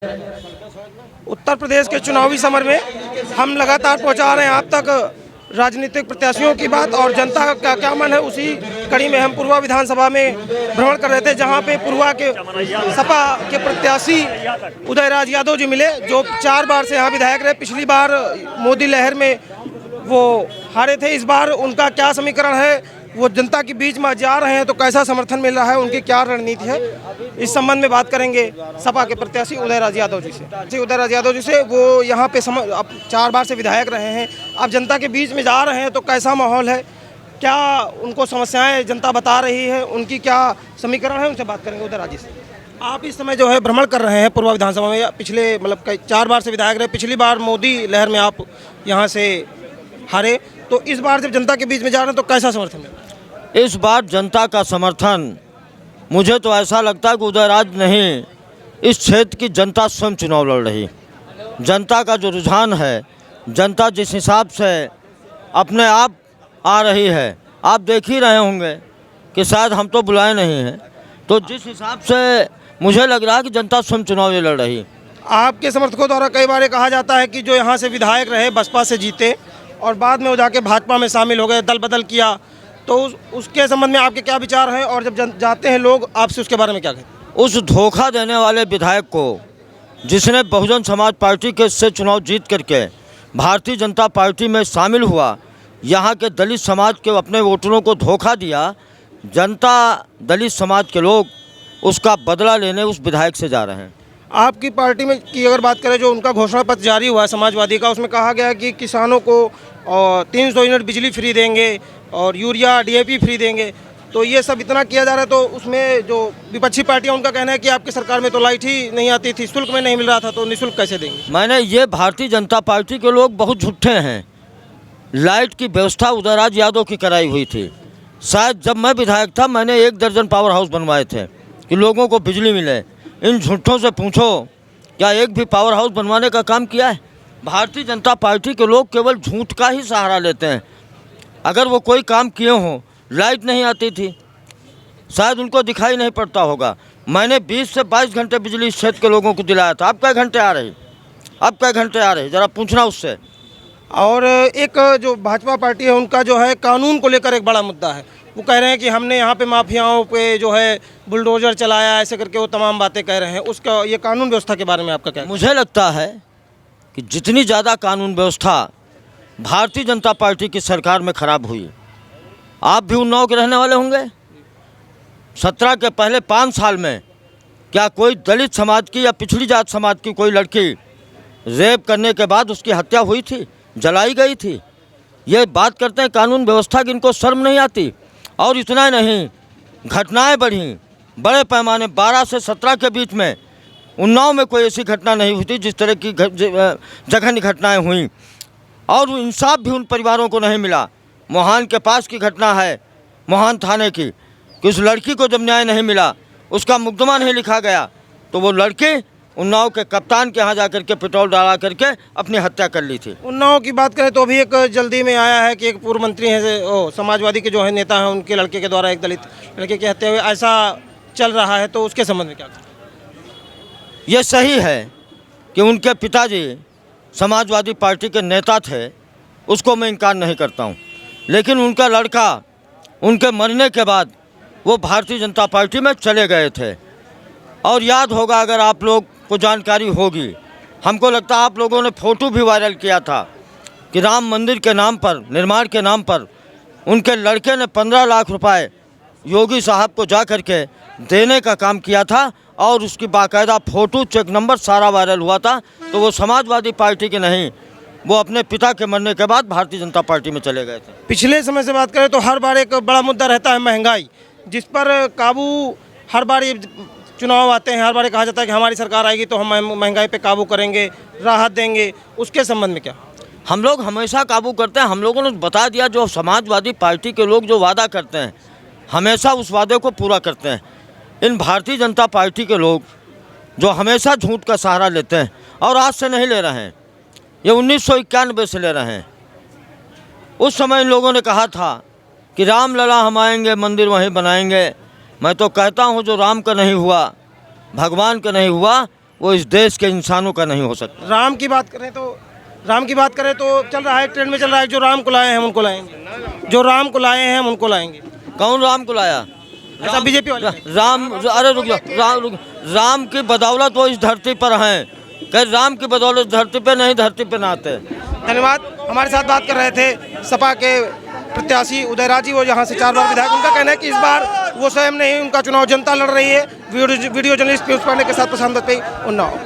उत्तर प्रदेश के चुनावी समर में हम लगातार पहुंचा रहे हैं आप तक राजनीतिक प्रत्याशियों की बात और जनता का क्या मन है। उसी कड़ी में हम पूर्वा विधानसभा में भ्रमण कर रहे थे, जहां पे पूर्वा के सपा के प्रत्याशी उदयराज यादव जी मिले, जो 4 बार से यहाँ विधायक रहे। पिछली बार मोदी लहर में वो हारे थे। इस बार उनका क्या समीकरण है, वो जनता के बीच में जा रहे हैं तो कैसा समर्थन मिल रहा है, उनकी क्या रणनीति है, इस संबंध में बात करेंगे सपा के प्रत्याशी उदयराज यादव जी से। उदयराज यादव जी से, वो यहाँ पे 4 बार से विधायक रहे हैं, आप जनता के बीच में जा रहे हैं तो कैसा माहौल है, क्या उनको समस्याएं जनता बता रही है, उनकी क्या समीकरण है, उनसे बात करेंगे उदयराज जी से। आप इस समय जो है भ्रमण कर रहे हैं पूर्वा विधानसभा में, पिछले 4 बार से विधायक रहे। पिछली बार मोदी लहर में आप यहाँ से हारे, तो इस बार जब जनता के बीच में जा रहे हैं तो कैसा समर्थन है? इस बार जनता का समर्थन, मुझे तो ऐसा लगता है कि उदयराज नहीं, इस क्षेत्र की जनता स्वयं चुनाव लड़ रही। जनता का जो रुझान है, जनता जिस हिसाब से अपने आप आ रही है, आप देख ही रहे होंगे कि शायद हम तो बुलाए नहीं हैं, तो जिस हिसाब से मुझे लग रहा है कि जनता स्वयं चुनाव ये लड़ रही। आपके समर्थकों द्वारा कई बार कहा जाता है कि जो यहाँ से विधायक रहे, बसपा से जीते और बाद में वो जाके भाजपा में शामिल हो गए, दल बदल किया, तो उसके संबंध में आपके क्या विचार हैं, और जब जाते हैं लोग आपसे उसके बारे में क्या कहते हैं? उस धोखा देने वाले विधायक को, जिसने बहुजन समाज पार्टी के से चुनाव जीत करके भारतीय जनता पार्टी में शामिल हुआ, यहाँ के दलित समाज के अपने वोटरों को धोखा दिया, जनता दलित समाज के लोग उसका बदला लेने उस विधायक से जा रहे हैं। आपकी पार्टी में की अगर बात करें, जो उनका घोषणा पत्र जारी हुआ है समाजवादी का, उसमें कहा गया है कि किसानों को 300 यूनिट बिजली फ्री देंगे और यूरिया DAP फ्री देंगे, तो ये सब इतना किया जा रहा है। तो उसमें जो विपक्षी पार्टियां, उनका कहना है कि आपकी सरकार में तो लाइट ही नहीं आती थी, शुल्क में नहीं मिल रहा था, तो निःशुल्क कैसे देंगे? ये भारतीय जनता पार्टी के लोग बहुत झूठे हैं। लाइट की व्यवस्था उदयराज यादव की कराई हुई थी। शायद जब मैं विधायक था, मैंने 1 दर्जन पावर हाउस बनवाए थे कि लोगों को बिजली मिले। इन झूठों से पूछो, क्या एक भी पावर हाउस बनवाने का काम किया है? भारतीय जनता पार्टी के लोग केवल झूठ का ही सहारा लेते हैं। अगर वो कोई काम किए हों, लाइट नहीं आती थी, शायद उनको दिखाई नहीं पड़ता होगा। मैंने 20 से 22 घंटे बिजली इस क्षेत्र के लोगों को दिलाया था। अब कै घंटे आ रही, अब कै घंटे आ रही, ज़रा पूछना उससे। और एक जो भाजपा पार्टी है, उनका जो है कानून को लेकर एक बड़ा मुद्दा है। वो कह रहे हैं कि हमने यहाँ पे माफियाओं पे जो है बुलडोजर चलाया, ऐसे करके वो तमाम बातें कह रहे हैं। उसका, ये कानून व्यवस्था के बारे में आपका क्या? मुझे लगता है कि जितनी ज़्यादा कानून व्यवस्था भारतीय जनता पार्टी की सरकार में खराब हुई, आप भी उन्नाव के रहने वाले होंगे। 17 के पहले 5 साल में क्या कोई दलित समाज की या पिछड़ी जात समाज की कोई लड़की रेप करने के बाद उसकी हत्या हुई थी, जलाई गई थी? ये बात करते हैं कानून व्यवस्था की, इनको शर्म नहीं आती। और इतना नहीं, घटनाएं बढ़ी बड़े पैमाने। 12 से 17 के बीच में उन्नाव में कोई ऐसी घटना नहीं हुई थी जिस तरह की जघन्य घटनाएं हुई, और इंसाफ भी उन परिवारों को नहीं मिला। मोहान के पास की घटना है, मोहान थाने की, कि उस लड़की को जब न्याय नहीं मिला, उसका मुकदमा नहीं लिखा गया, तो वो लड़की उन्नाव के कप्तान के यहाँ जाकर के पेट्रोल डाला करके अपनी हत्या कर ली थी। उन्नाव की बात करें तो अभी एक जल्दी में आया है कि एक पूर्व मंत्री हैं, समाजवादी के जो है नेता हैं, उनके लड़के के द्वारा एक दलित लड़के की हत्या हुई, ऐसा चल रहा है, तो उसके संबंध में क्या? ये सही है कि उनके पिताजी समाजवादी पार्टी के नेता थे, उसको मैं इनकार नहीं करता हूँ, लेकिन उनका लड़का उनके मरने के बाद वो भारतीय जनता पार्टी में चले गए थे। और याद होगा, अगर आप लोग को जानकारी होगी, हमको लगता है आप लोगों ने फ़ोटो भी वायरल किया था कि राम मंदिर के नाम पर, निर्माण के नाम पर, उनके लड़के ने 15 लाख रुपए योगी साहब को जा कर के देने का काम किया था, और उसकी बाकायदा फ़ोटो, चेक नंबर सारा वायरल हुआ था। तो वो समाजवादी पार्टी के नहीं, वो अपने पिता के मरने के बाद भारतीय जनता पार्टी में चले गए थे। पिछले समय से बात करें तो हर बार एक बड़ा मुद्दा रहता है महंगाई, जिस पर काबू, हर बार ये चुनाव आते हैं, हर बार कहा जाता है कि हमारी सरकार आएगी तो हम महंगाई पे काबू करेंगे, राहत देंगे। उसके संबंध में क्या? हम लोग हमेशा काबू करते हैं। हम लोगों ने बता दिया, जो समाजवादी पार्टी के लोग जो वादा करते हैं, हमेशा उस वादे को पूरा करते हैं। इन भारतीय जनता पार्टी के लोग जो हमेशा झूठ का सहारा लेते हैं, और आज से नहीं ले रहे हैं, ये 1991 से ले रहे हैं। उस समय इन लोगों ने कहा था कि राम लला हम आएंगे, मंदिर वहीं बनाएंगे। मैं तो कहता हूँ, जो राम का नहीं हुआ, भगवान का नहीं हुआ, वो इस देश के इंसानों का नहीं हो सकता। राम की बात करें तो चल रहा है, ट्रेंड में चल रहा है, जो राम को लाए हैं हम उनको लाएंगे, जो राम को लाए हैं हम उनको लाएंगे। कौन राम को लाया? ऐसा बीजेपी वाले राम, अरे रुक जाओ, राम की बदौलत वो इस धरती पर हैं। कह राम की बदौलत धरती पे नहीं, धरती पे ना आते। धन्यवाद। हमारे साथ बात कर रहे थे सपा के प्रत्याशी उदयराज जी, वो यहाँ से 4 बार विधायक। उनका कहना है कि इस बार वो स्वयं नहीं, उनका चुनाव जनता लड़ रही है। वीडियो जर्नलिस्ट पीयूष पांडे के साथ प्रशांत वाजपेयी, उन्नाव।